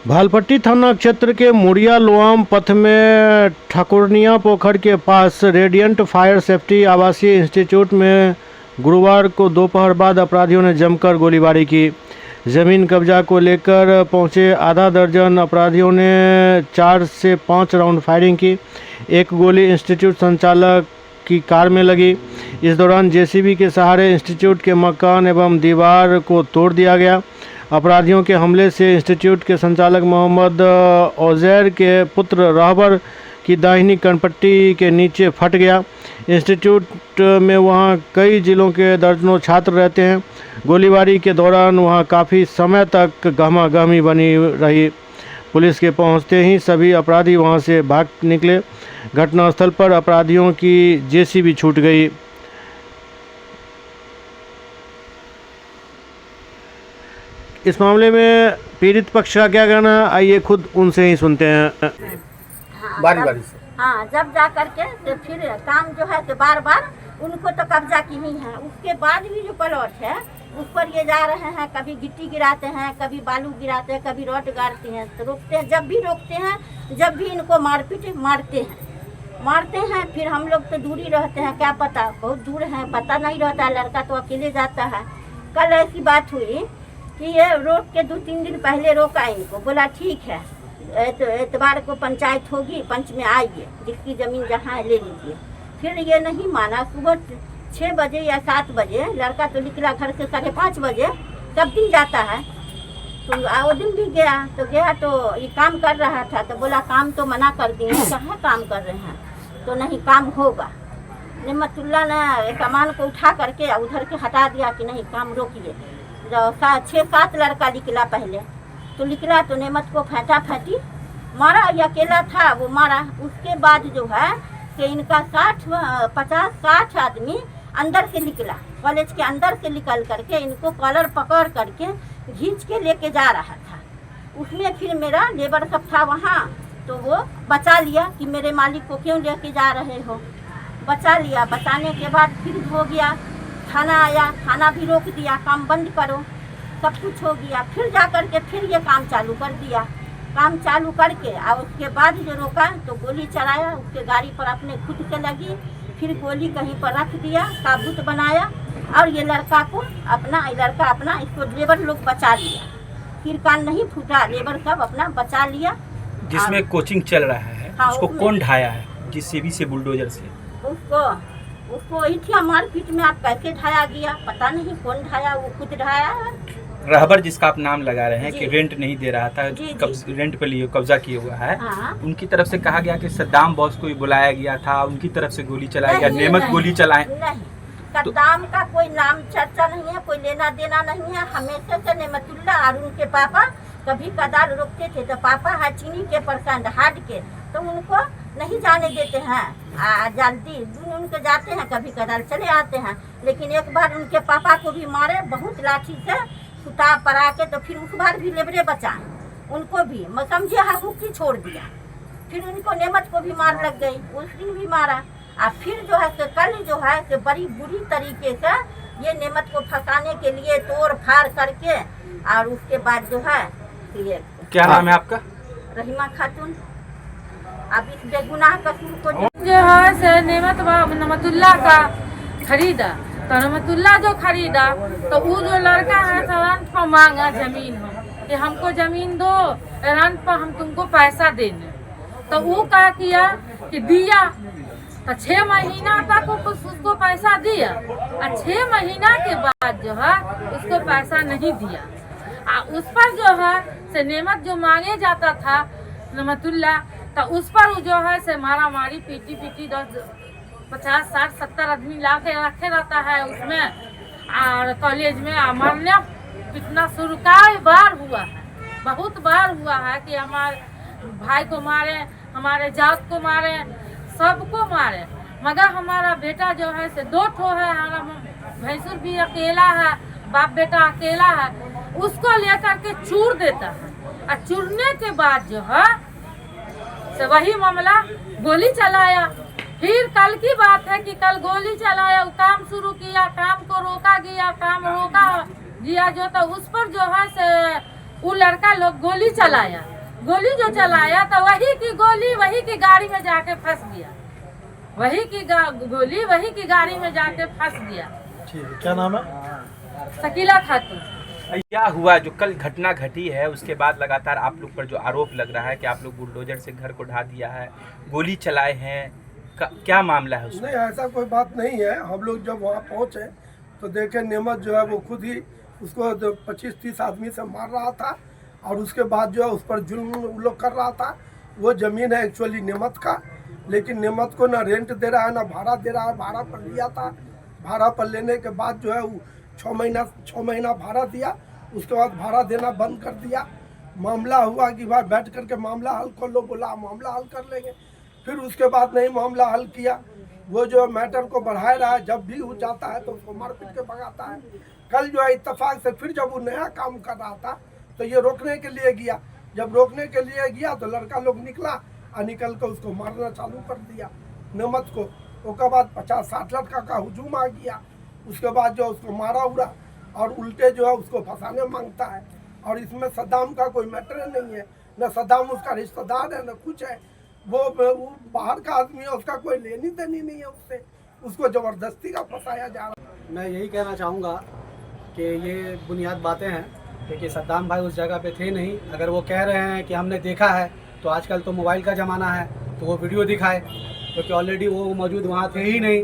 भालपट्टी थाना क्षेत्र के मुड़िया लोआम पथ में ठाकुरनिया पोखर के पास रेडियंट फायर सेफ्टी आवासीय इंस्टीट्यूट में गुरुवार को दोपहर बाद अपराधियों ने जमकर गोलीबारी की। जमीन कब्जा को लेकर पहुंचे आधा दर्जन अपराधियों ने 4 से 5 राउंड फायरिंग की। एक गोली इंस्टीट्यूट संचालक की कार में लगी। इस दौरान जेसीबी के सहारे इंस्टीट्यूट के मकान एवं दीवार को तोड़ दिया गया। अपराधियों के हमले से इंस्टीट्यूट के संचालक मोहम्मद ओजैर के पुत्र रहबर की दाहिनी कनपट्टी के नीचे फट गया। इंस्टीट्यूट में वहां कई जिलों के दर्जनों छात्र रहते हैं। गोलीबारी के दौरान वहां काफ़ी समय तक गहमागहमी बनी रही। पुलिस के पहुंचते ही सभी अपराधी वहां से भाग निकले। घटनास्थल पर अपराधियों की जेसीबी छूट गई। इस मामले में पीड़ित पक्ष का क्या कहना है, आइए खुद उनसे ही सुनते हैं। बारी बारी से हाँ, जब जा करके तो फिर काम जो है तो बार बार उनको तो कब्जा की ही है। उसके बाद भी जो प्लॉट है उस पर ये जा रहे हैं, कभी गिट्टी गिराते हैं, कभी बालू गिराते हैं, कभी रॉड गाड़ते हैं। तो रोकते हैं, जब भी रोकते हैं जब भी इनको मारपीट मारते हैं। फिर हम लोग तो दूरी रहते हैं, क्या पता बहुत दूर है, पता नहीं रहता है। लड़का तो अकेले जाता है। कल ऐसी बात हुई कि ये रोक के 2-3 दिन पहले रोका इनको, बोला ठीक है तो एतवार को पंचायत होगी, पंच में आइए, जिसकी ज़मीन जहाँ है ले लीजिए। फिर ये नहीं माना। सुबह 6 बजे या 7 बजे लड़का तो निकला घर से 5:30 बजे, सब दिन जाता है। तो वो दिन भी गया तो ये काम कर रहा था। तो बोला काम तो मना कर दिए, कहाँ काम कर रहे हैं, तो नहीं काम होगा। नेमतुल्ला ने कमान को उठा करके उधर के हटा दिया कि नहीं काम रोकिए। जो 6-7 लड़का निकला पहले, तो निकला तो नेमत को फैंटी मारा। ये अकेला था वो मारा। उसके बाद जो है कि इनका 50-60 आदमी अंदर से निकला, कॉलेज के अंदर से निकल करके इनको कॉलर पकड़ करके खींच के लेके जा रहा था। उसमें फिर मेरा लेबर सब था वहाँ, तो वो बचा लिया कि मेरे मालिक को क्यों लेके जा रहे हो, बचा लिया। बचाने के बाद फिर हो गया, थाना आया, थाना भी रोक दिया, काम बंद करो, सब कुछ हो गया। फिर जा कर के फिर ये काम चालू कर दिया। काम चालू करके और उसके बाद जो रोका तो गोली चलाया, उसके गाड़ी पर अपने खुद से लगी। फिर गोली कहीं पर रख दिया, ताबूत बनाया और ये लड़का अपना इसको लेबर लोग बचा लिया। फिर कान नहीं फूटा, लेबर सब अपना बचा लिया। जिसमें कोचिंग चल रहा है, हाँ, उसको कौन ढाया है? जेसीबी से, बुलडोजर से? उसको वही थी मारपीट में। आप कैसे ढाया गया पता नहीं, कौन ढाया, वो खुद ढाया है। रहबर जिसका आप नाम लगा रहे हैं कि जी। रेंट नहीं दे रहा था, रेंट पे लिए कब्जा किए हुआ है। हाँ। उनकी तरफ से कहा गया कि सद्दाम बॉस को ही बुलाया गया था, उनकी तरफ से गोली चलाया गया, नेमत गोली चलाए। नहीं, सद्दाम का कोई नाम चर्चा नहीं है, कोई लेना देना नहीं है। हमेशा से नेमतुल्ला और उनके पापा कभी कदार रोकते थे। तो पापा है चीनी के परसेंट हार्ड के, तो उनको नहीं जाने देते हैं। जल्दी उनके जाते हैं, कभी कदार चले आते हैं। लेकिन एक बार उनके पापा को भी मारे बहुत लाठी से, सुता पड़ा के। तो फिर उस बार भी लेबरे बचाए, उनको भी समझे हुक्की छोड़ दिया। फिर उनको नेमत को भी मार लग गई, उस दिन भी मारा। और फिर जो है कल जो है कि बड़ी बुरी तरीके से ये नेमत को फंसाने के लिए तोड़ फाड़ करके, और उसके बाद जो है ये क्या नाम है आपका? रहीमा खातून। अब इस बेगुनाह कसूर को जो है से नेमतुल्ला का खरीदा। तो नेमतुल्ला जो खरीदा तो वो जो लड़का है रंट पर मांगा जमीन हो कि हमको जमीन दो, रंट पर हम तुमको पैसा देंगे। तो वो क्या किया कि दिया। तो 6 महीना तक उसको पैसा दिया, और 6 महीना के बाद जो है उसको पैसा नहीं दिया। उस पर जो है से नेमत जो मांगे जाता था नेमतुल्ला, तो उस पर जो है से मारा मारी पीटी 50-60-70 आदमी ला के रखे रहता है उसमें। और कॉलेज में मरना कितना शुरू कई बार हुआ है, बहुत बार हुआ है कि हमारे भाई को मारे, हमारे जात को मारे, सबको मारे। मगर हमारा बेटा जो है से 2 ठो है, हमारा भैंसुर भी अकेला है, बाप बेटा अकेला है, उसको लेकर के चूर देता है। और चूरने के बाद जो है से वही मामला गोली चलाया। फिर कल की बात है कि कल गोली चलाया, काम शुरू किया, काम को रोका गया, काम रोका गया जो तो उस पर जो है से वो लड़का लोग गोली चलाया, गोली जो चलाया तो वही की गोली वही की गाड़ी में जाके फंस गया, वही की गोली वही की गाड़ी में जाके फंस गया। ठीक है, क्या नाम है? शकीला खातून। क्या हुआ जो कल घटना घटी है उसके बाद लगातार आप लोग पर जो आरोप लग रहा है कि आप लोग बुलडोजर से घर को ढा दिया है, गोली चलाए हैं, क्या मामला है उसमें? नहीं, ऐसा कोई बात नहीं है। हम लोग जब वहाँ पहुँचे तो देखे नेमत जो है वो खुद ही उसको 25-30 आदमी से मार रहा था और उसके बाद जो है उस पर जुल्म वो लोग कर रहा था। वो ज़मीन है एक्चुअली नेमत का, लेकिन नेमत को ना रेंट दे रहा है ना भाड़ा दे रहा है। भाड़ा पर लिया था, भाड़ा पर लेने के बाद जो है वो 6 महीना भाड़ा दिया, उसके बाद भाड़ा देना बंद कर दिया। मामला हुआ कि भाई बैठ करके मामला हल कर लो, बोला मामला हल कर लेंगे। फिर उसके बाद नहीं मामला हल किया। वो जो मैटर को बढ़ा रहा है, जब भी हो जाता है तो उसको मार पीट के भगाता है। कल जो है इत्तेफाक से फिर जब वो नया काम कर रहा था तो ये रोकने के लिए गया। जब रोकने के लिए गया तो लड़का लोग निकला और निकल कर उसको मारना चालू कर दिया नेमत को। उसके बाद 50-60 लड़का का हुजूम आ गया। उसके बाद जो उसको मारा उड़ा और उल्टे जो है उसको फंसाने मांगता है। और इसमें सद्दाम का कोई मैटर नहीं है, न सद्दाम उसका रिश्तेदार है न कुछ है। वो बाहर का आदमी है, उसका कोई लेनी देनी नहीं है उससे, उसको ज़बरदस्ती का फंसाया जा रहा है। मैं यही कहना चाहूँगा कि ये बुनियाद बातें हैं, क्योंकि सद्दाम भाई उस जगह पे थे नहीं। अगर वो कह रहे हैं कि हमने देखा है तो आजकल तो मोबाइल का ज़माना है, तो वो वीडियो दिखाए, क्योंकि ऑलरेडी वो मौजूद वहाँ थे ही नहीं।